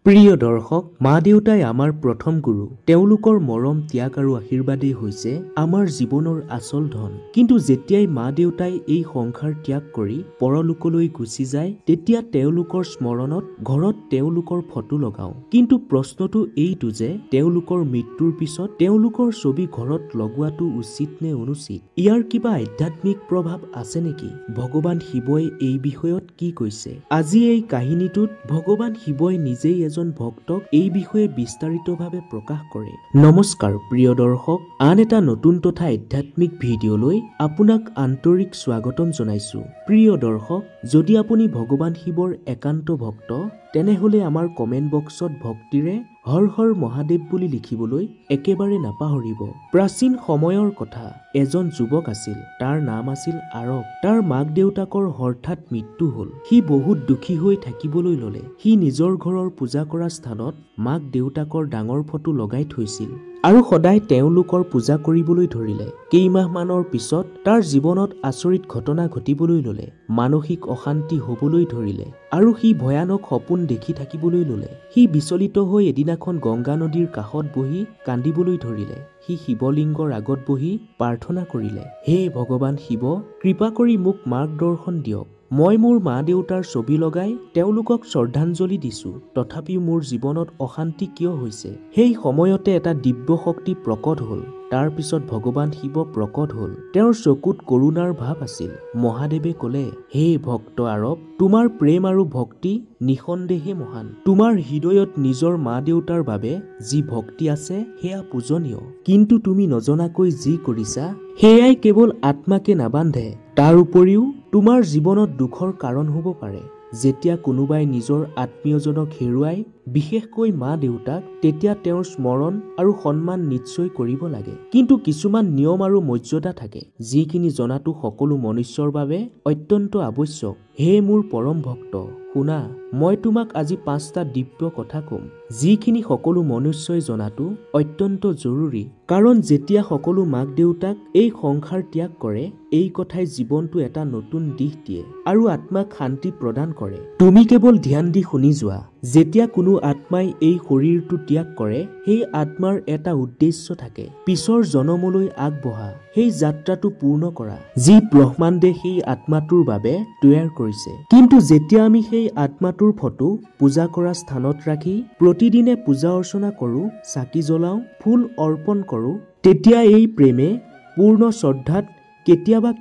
প্ৰিয় দৰ্শক, মা দেউতাই আমাৰ প্ৰথম গুৰু। তেওঁলোকৰ মৰম, ত্যাগ আৰু আশীৰ্বাদেই হৈছে আমাৰ জীৱনৰ আচল ধন। কিন্তু যেতিয়াই মা দেউতাই এই সংসাৰ ত্যাগ কৰি পৰলোকলৈ গুচি যায়, তেতিয়া তেওঁলোকৰ স্মৰণত ঘৰত তেওঁলোকৰ ফটো লগাওঁ। কিন্তু প্ৰশ্নটো এইটো যে তেওঁলোকৰ মৃত্যুৰ পিছত তেওঁলোকৰ ছবি ঘৰত লগোৱাটো উচিত নে অনুচিত? ইয়াৰ কিবা আধ্যাত্মিক প্ৰভাৱ আছে নেকি? ভগৱান শিৱই এই বিষয়ত কি কৈছে? আজি এই কাহিনীটোত ভগৱান শিৱই নিজেই এজন ভক্তক এই বিষয়ে বিস্তাৰিতভাৱে প্ৰকাশ কৰে। নমস্কাৰ প্ৰিয় দৰ্শক, আন এটা নতুন তথা আধ্যাত্মিক ভিডিঅ'লৈ আপোনাক আন্তৰিক স্বাগতম জনাইছো। প্ৰিয় দৰ্শক, যদি আপুনি ভগৱান শিৱৰ একান্ত ভক্ত, তেনেহলে আমাৰ কমেণ্ট বক্সত ভক্তিৰে হৰ হৰ মহাদেৱ বুলি লিখিবলৈ একেবাৰে নাপাহৰিব। প্ৰাচীন সময়ৰ কথা, এজন যুৱক আছিল। তাৰ নাম আছিল আৰৱ। তাৰ মাক দেউতাকৰ হঠাৎ মৃত্যু হল। সি বহুত দুখী হৈ থাকিবলৈ ললে। সি নিজৰ ঘৰৰ পূজা কৰা স্থানত মাক দেউতাকৰ ডাঙৰ ফটো লগাই থৈছিল আৰু সদায় তেওঁলোকৰ পূজা কৰিবলৈ ধৰিলে। কেইমাহমানৰ পিছত তাৰ জীৱনত আচৰিত ঘটনা ঘটিবলৈ ললে। মানসিক অশান্তি হবলৈ ধৰিলে আৰু সি ভয়ানক সপোন দেখি থাকিবলৈ ললে। সি বিচলিত হৈ এদিনাখন গংগা নদীৰ কাষত বহি কান্দিবলৈ ধৰিলে। সি শিৱলিংগৰ আগত বহি প্ৰাৰ্থনা কৰিলে, হে ভগৱান শিৱ, কৃপা কৰি মোক মাৰ্গদৰ্শন দিয়ক। মই মোৰ মা দেউতাৰ ছবি লগাই তেওঁলোকক শ্ৰদ্ধাঞ্জলি দিছো, তথাপিও মোৰ জীৱনত অশান্তি কিয় হৈছে? সেই সময়তে এটা দিব্য শক্তি প্ৰকট হল। তাৰ পিছত ভগৱান শিৱ প্ৰকট হল। তেওঁৰ চকুত কৰুণাৰ ভাৱ আছিল। মহাদেৱে কলে, হে ভক্ত আৰৱ, তোমাৰ প্ৰেম আৰু ভক্তি নিঃসন্দেহে মহান। তোমাৰ হৃদয়ত নিজৰ মা দেউতাৰ বাবে যি ভক্তি আছে সেয়া পূজনীয়। কিন্তু তুমি নজনাকৈ যি কৰিছা সেয়াই কেৱল আত্মাকে নাবান্ধে, তাৰ উপৰিও তোমাৰ জীৱনত দুখৰ কাৰণ হব পাৰে। যেতিয়া কোনোবাই নিজৰ আত্মীয়জনক হেৰুৱায়, বিশেষকৈ মা দেউতাক, তেতিয়া তেওঁৰ স্মৰণ আৰু সন্মান নিশ্চয় কৰিব লাগে। কিন্তু কিছুমান নিয়ম আৰু মৰ্যাদা থাকে, যিখিনি জনাটো সকলো মনুষ্যৰ বাবে অত্যন্ত আৱশ্যক। হে মোৰ পৰম ভক্ত, শুনা, মই তোমাক আজি 5টা দিব্য কথা কম, যিখিনি সকলো মনুষ্যই জনাটো অত্যন্ত জৰুৰী। কাৰণ যেতিয়া সকলো মাক দেউতাক এই সংসাৰ ত্যাগ কৰে, এই কথাই জীৱনটো এটা নতুন দিশ দিয়ে আৰু আত্মাক শান্তি প্ৰদান কৰে। তুমি কেৱল ধ্যান দি শুনি যোৱা। যেতিয়া কোনো আত্মাই এই শৰীৰটো ত্যাগ কৰে, সেই আত্মাৰ এটা উদ্দেশ্য থাকে, পিছৰ জনমলৈ আগবঢ়া, সেই যাত্ৰাটো পূৰ্ণ কৰা, যি ব্ৰহ্মাণ্ডে সেই আত্মাটোৰ বাবে তৈয়াৰ কৰিছে। কিন্তু যেতিয়া আমি সেই আত্মাটোৰ ফটো পূজা কৰা স্থানত ৰাখি প্ৰতিদিনে পূজা অৰ্চনা কৰো, চাকি জ্বলাও, ফুল অৰ্পণ কৰো, তেতিয়া এই প্ৰেমে পূৰ্ণ শ্ৰদ্ধাত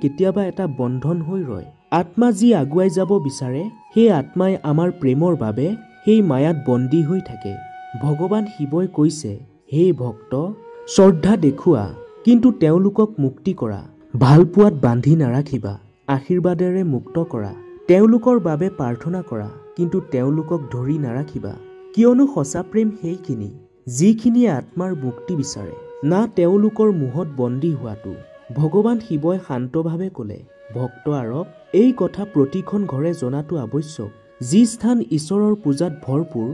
কেতিয়াবা এটা বন্ধন হৈ ৰয়। আত্মা যি আগুৱাই যাব বিচাৰে, সেই আত্মাই আমাৰ প্ৰেমৰ বাবে সেই মায়াত বন্দী হৈ থাকে। ভগৱান শিৱই কৈছে, হে ভক্ত, শ্ৰদ্ধা দেখুওৱা, কিন্তু তেওঁলোকক মুক্তি কৰা। ভাল পোৱাত বান্ধি নাৰাখিবা, আশীৰ্বাদেৰে মুক্ত কৰা। তেওঁলোকৰ বাবে প্ৰাৰ্থনা কৰা, কিন্তু তেওঁলোকক ধৰি নাৰাখিবা। কিয়নো সঁচা প্ৰেম সেইখিনি, যিখিনিয়ে আত্মাৰ মুক্তি বিচাৰে, না তেওঁলোকৰ মোহত বন্দী হোৱাটো। ভগৱান শিৱই শান্তভাৱে কলে, ভক্ত আৰৱ, এই কথা প্ৰতিখন ঘৰে জনাটো আৱশ্যক। যি স্থান ঈশ্বৰৰ পূজাত ভৰপূৰ,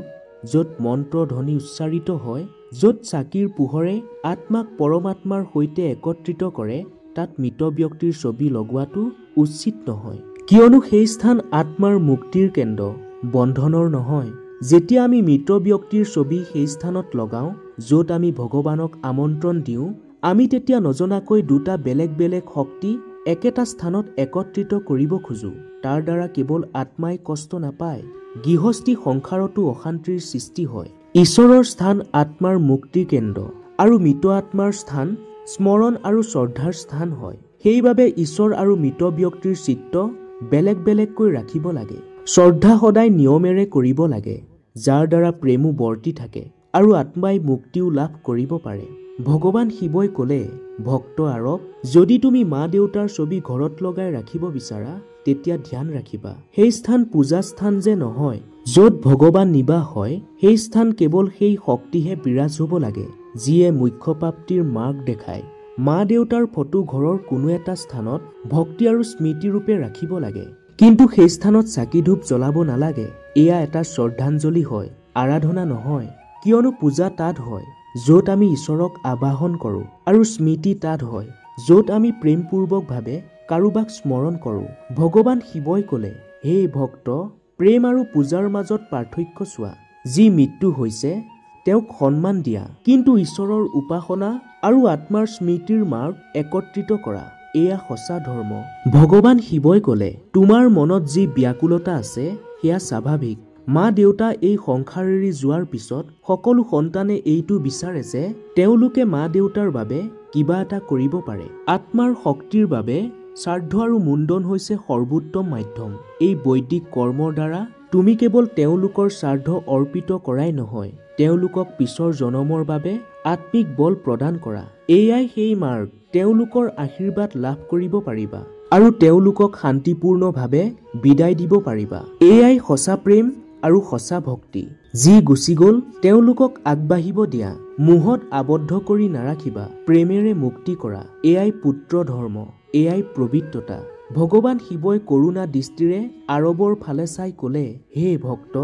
য'ত মন্ত্ৰ ধ্বনি উচ্চাৰিত হয়, য'ত চাকিৰ পোহৰে আত্মাক পৰমাত্মাৰ সৈতে একত্ৰিত কৰে, তাত মৃত ব্যক্তিৰ ছবি লগোৱাটো উচিত নহয়। কিয়নো সেই স্থান আত্মাৰ মুক্তিৰ কেন্দ্ৰ, বন্ধনৰ নহয়। যেতিয়া আমি মৃত ব্যক্তিৰ ছবি সেই স্থানত লগাওঁ, য'ত আমি ভগৱানক আমন্ত্ৰণ দিওঁ, আমি তেতিয়া নজনাকৈ দুটা বেলেগ বেলেগ শক্তি একেটা স্থানত একত্ৰিত কৰিব খোজো। তাৰ দ্বাৰা কেৱল আত্মাই কষ্ট নাপায়, গৃহস্থী সংসাৰতো অশান্তিৰ সৃষ্টি হয়। ঈশ্বৰৰ স্থান আত্মাৰ মুক্তিৰ কেন্দ্ৰ আৰু মৃত আত্মাৰ স্থান স্মৰণ আৰু শ্ৰদ্ধাৰ স্থান হয়। সেইবাবে ঈশ্বৰ আৰু মৃত ব্যক্তিৰ চিত্ৰ বেলেগ বেলেগকৈ ৰাখিব লাগে। শ্ৰদ্ধা সদায় নিয়মেৰে কৰিব লাগে, যাৰ দ্বাৰা প্ৰেমো বৰ্তি থাকে আৰু আত্মাই মুক্তিও লাভ কৰিব পাৰে। ভগৱান শিৱই কলে, ভক্ত আৰৱ, যদি তুমি মা দেউতাৰ ছবি ঘৰত লগাই ৰাখিব বিচাৰা, তেতিয়া ধ্যান ৰাখিবা, সেই স্থান পূজা স্থান যে নহয়, য'ত ভগৱান নিবাস হয়। সেই স্থান কেৱল সেই শক্তিহে বিৰাজ হব লাগে, যিয়ে মুখ্য প্ৰাপ্তিৰ মাৰ্গ দেখায়। মা দেউতাৰ ফটো ঘৰৰ কোনো এটা স্থানত ভক্তি আৰু স্মৃতি ৰূপে ৰাখিব লাগে, কিন্তু সেই স্থানত চাকি ধূপ জ্বলাব নালাগে। এয়া এটা শ্ৰদ্ধাঞ্জলি হয়, আৰাধনা নহয়। কিয়নো পূজা তাত হয় য'ত আমি ঈশ্বৰক আবাহন কৰো, আৰু স্মৃতি তাত হয় য'ত আমি প্ৰেমপূৰ্বকভাৱে কাৰোবাক স্মৰণ কৰো। ভগৱান শিৱই কলে, হে ভক্ত, প্ৰেম আৰু পূজাৰ মাজত পাৰ্থক্য চোৱা। যি মৃত্যু হৈছে তেওঁক সন্মান দিয়া, কিন্তু ঈশ্বৰৰ উপাসনা আৰু আত্মাৰ স্মৃতিৰ মাৰ্গ একত্ৰিত কৰা এয়া সঁচা ধৰ্ম। ভগৱান শিৱই ক'লে, তোমাৰ মনত যি ব্যাকুলতা আছে সেয়া স্বাভাৱিক। মা দেউতা এই সংসাৰ এৰি যোৱাৰ পিছত সকলো সন্তানে এইটো বিচাৰে যে তেওঁলোকে মা দেউতাৰ বাবে কিবা এটা কৰিব পাৰে। আত্মাৰ শক্তিৰ বাবে শ্ৰাদ্ধ আৰু মুণ্ডন হৈছে সৰ্বোত্তম মাধ্যম। এই বৈদিক কৰ্মৰ দ্বাৰা তুমি কেৱল তেওঁলোকৰ শ্ৰাদ্ধ অৰ্পিত কৰাই নহয়, তেওঁলোকক পিছৰ জনমৰ বাবে আত্মিক বল প্ৰদান কৰা। এয়াই সেই মাৰ্গ, তেওঁলোকৰ আশীৰ্বাদ লাভ কৰিব পাৰিবা আৰু তেওঁলোকক শান্তিপূৰ্ণভাৱে বিদায় দিব পাৰিবা। এয়াই সঁচা প্ৰেম আৰু সঁচা ভক্তি। যি গুচি গ'ল তেওঁলোকক আগবাঢ়িব দিয়া, মোহত আবদ্ধ কৰি নাৰাখিবা, প্ৰেমেৰে মুক্তি কৰা। এয়াই পুত্ৰ ধৰ্ম, এয়াই পবিত্ৰতা। ভগৱান শিৱই কৰুণা দৃষ্টিৰে আৰৱৰ ফালে চাই ক'লে, হে ভক্ত,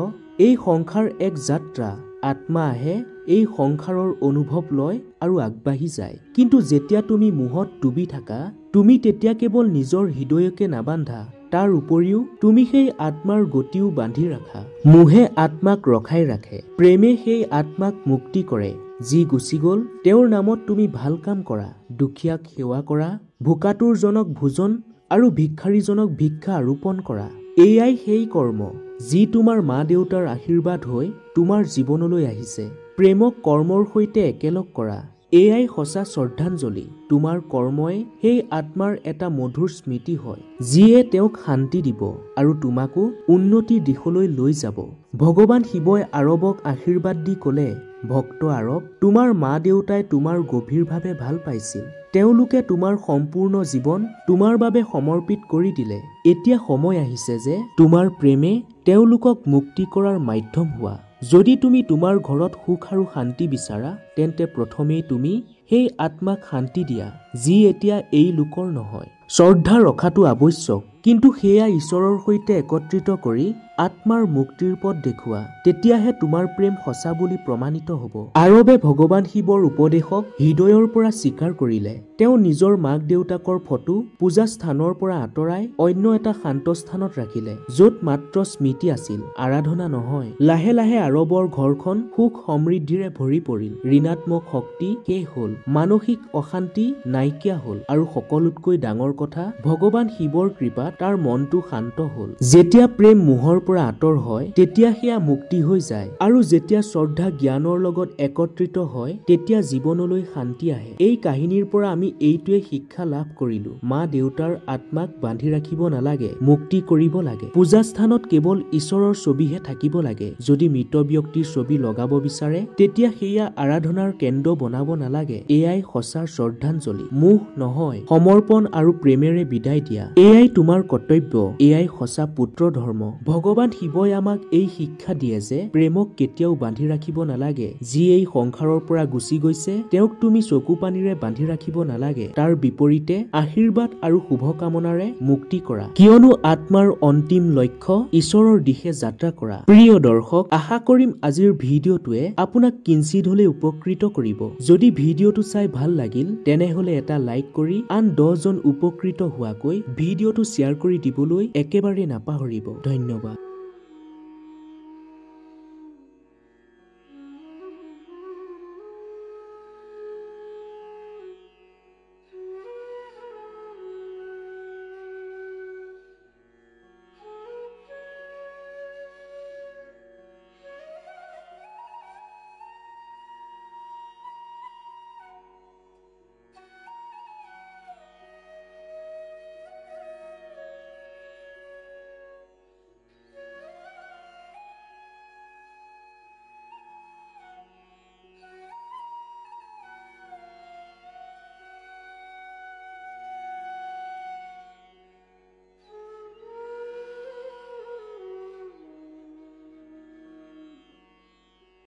এই সংসাৰ এক যাত্ৰা। আত্মা আহে, এই সংসাৰৰ অনুভৱ লয় আৰু আগবাঢ়ি যায়। কিন্তু যেতিয়া তুমি মোহত ডুবি থাকা, তুমি তেতিয়া কেৱল নিজৰ হৃদয়কে নাবান্ধা, তাৰ উপৰিও তুমি সেই আত্মাৰ গতিও বান্ধি ৰাখা। মোহে আত্মাক ৰখাই ৰাখে, প্ৰেমে সেই আত্মাক মুক্তি কৰে। যি গুচি গ'ল তেওঁৰ নামত তুমি ভাল কাম কৰা, দুখীয়াক সেৱা কৰা, ভোকাতুৰজনক ভোজন আৰু ভিক্ষাৰীজনক ভিক্ষা আৰোপণ কৰা। এয়াই সেই কৰ্ম যি তোমাৰ মা দেউতাৰ আশীৰ্বাদ হৈ তোমাৰ জীৱনলৈ আহিছে। প্ৰেমক কৰ্মৰ সৈতে একেলগ কৰা, এয়াই সঁচা শ্ৰদ্ধাঞ্জলি। তোমাৰ কৰ্মই সেই আত্মাৰ এটা মধুৰ স্মৃতি হয়, যিয়ে তেওঁক শান্তি দিব আৰু তোমাকো উন্নতিৰ দিশলৈ লৈ যাব। ভগৱান শিৱই আৰৱক আশীৰ্বাদ দি ক'লে, ভক্ত আৰৱ, তোমাৰ মা দেউতাই তোমাৰ গভীৰভাৱে ভাল পাইছিল। তেওঁলোকে তোমাৰ সম্পূৰ্ণ জীৱন তোমাৰ বাবে সমৰ্পিত কৰি দিলে। এতিয়া সময় আহিছে যে তোমাৰ প্ৰেমে তেওঁলোকক মুক্তি কৰাৰ মাধ্যম হোৱা। যদি তুমি তোমাৰ ঘৰত সুখ আৰু শান্তি বিচাৰা, তেন্তে প্ৰথমেই তুমি সেই আত্মাক শান্তি দিয়া, যি এতিয়া এই লোকৰ নহয়। শ্ৰদ্ধা ৰখাটো আৱশ্যক, কিন্তু সেয়া ঈশ্বৰৰ সৈতে একত্ৰিত কৰি আত্মাৰ মুক্তিৰ পথ দেখুওৱা। তেতিয়াহে তোমাৰ প্ৰেম সঁচা বুলি প্ৰমাণিত হ'ব। আৰৱে ভগৱান শিৱৰ উপদেশক হৃদয়ৰ পৰা স্বীকাৰ কৰিলে। তেওঁ নিজৰ মাক দেউতাকৰ ফটো পূজা স্থানৰ পৰা আঁতৰাই অন্য এটা শান্ত স্থানত ৰাখিলে, য'ত মাত্ৰ স্মৃতি আছিল, আৰাধনা নহয়। লাহে লাহে আৰৱৰ ঘৰখন সুখ সমৃদ্ধিৰে ভৰি পৰিল। ঋণাত্মক শক্তি শেষ হ'ল, মানসিক অশান্তি নাইকিয়া হ'ল, আৰু সকলোতকৈ ডাঙৰ কথা, ভগৱান শিৱৰ কৃপাত তাৰ মনটো শান্ত হ'ল। যেতিয়া প্ৰেম মোহৰ পৰা আঁতৰ হয়, তেতিয়া সেয়া মুক্তি হৈ যায়, আৰু যেতিয়া শ্ৰদ্ধা জ্ঞানৰ লগত একত্ৰিত হয়, তেতিয়া জীৱনলৈ শান্তি আহে। এই কাহিনীৰ পৰা আমি এইটোৱে শিক্ষা লাভ কৰিলো, মা দেউতাৰ আত্মাক বান্ধি ৰাখিব নালাগে, মুক্তি কৰিব লাগে। পূজা স্থানত কেৱল ঈশ্বৰৰ ছবিহে থাকিব লাগে। যদি মৃত ব্যক্তিৰ ছবি লগাব বিচাৰে, তেতিয়া সেয়া আৰাধনাৰ কেন্দ্ৰ বনাব নালাগে। এয়াই সঁচা শ্ৰদ্ধাঞ্জলি, মোহ নহয়, সমৰ্পণ আৰু প্ৰেমেৰে বিদায় দিয়া। এয়াই তোমাৰ কৰ্তব্য, এয়াই সঁচা পুত্ৰ ধৰ্ম। ভগৱান শিৱই আমাক এই শিক্ষা দিয়ে যে প্ৰেমক কেতিয়াও বান্ধি ৰাখিব নালাগে। যি এই সংসাৰৰ পৰা গুচি গৈছে, তেওঁক তুমি চকু পানীৰে বান্ধি ৰাখিব নালাগে। তাৰ বিপৰীতে আশীৰ্বাদ আৰু শুভকামনাৰে মুক্তি কৰা, কিয়নো আত্মাৰ অন্তিম লক্ষ্য ঈশ্বৰৰ দিশে যাত্ৰা কৰা। প্ৰিয় দৰ্শক, আশা কৰিম আজিৰ ভিডিঅ'টোৱে আপোনাক কিঞ্চিত হ'লে উপকৃত কৰিব। যদি ভিডিঅ'টো চাই ভাল লাগিল, তেনেহ'লে এটা লাইক কৰি আন 10 জন উপকৃত হোৱাকৈ ভিডিঅ'টো শ্বেয়াৰ কৰি দিবলৈ একেবাৰে নাপাহৰিব। ধন্যবাদ।